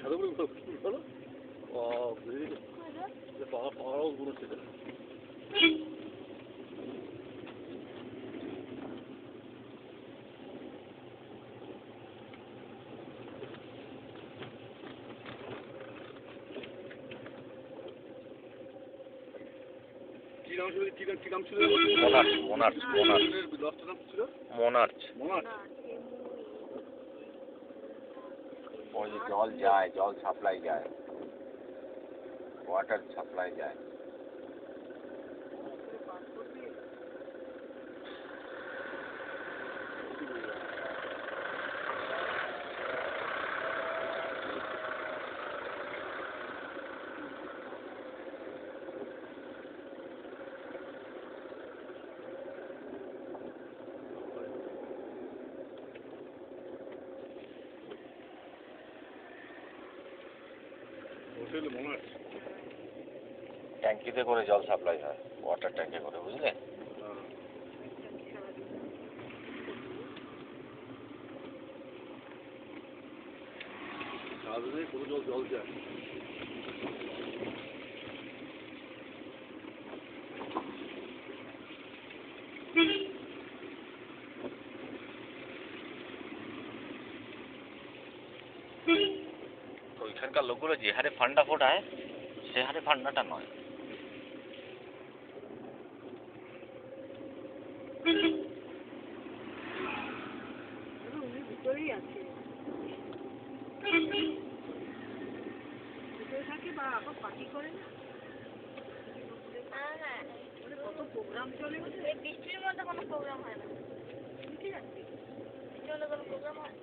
자동으로 불러라? 와, 그래. 이제 바로 무너지네. কি নাম ছিল? মোনার্চ। দশটা নাম ছিল? মোনার্চ। ওই যে জল যায়, জল সাপ্লাই যায়, ওয়াটার সাপ্লাই যায়। ট্যাঙ্কিতে করে জল সাপ্লাই হয়, ওয়াটার ট্যাঙ্কে করে, বুঝলে? কোনো জল যায়। ওইখানকার লোকগুলো যে হারে ফান্ডা ফোটায় সে হারে ফান্ডাটা নয়। ভিতরেই আছে ভিতরে থাকে বা আবার পার্টি করে না। কত প্রোগ্রাম চলে এই বৃষ্টির মধ্যে কোনো প্রোগ্রাম হয় না। ঠিক আছে বৃষ্টির মধ্যে কোনো প্রোগ্রাম হয়।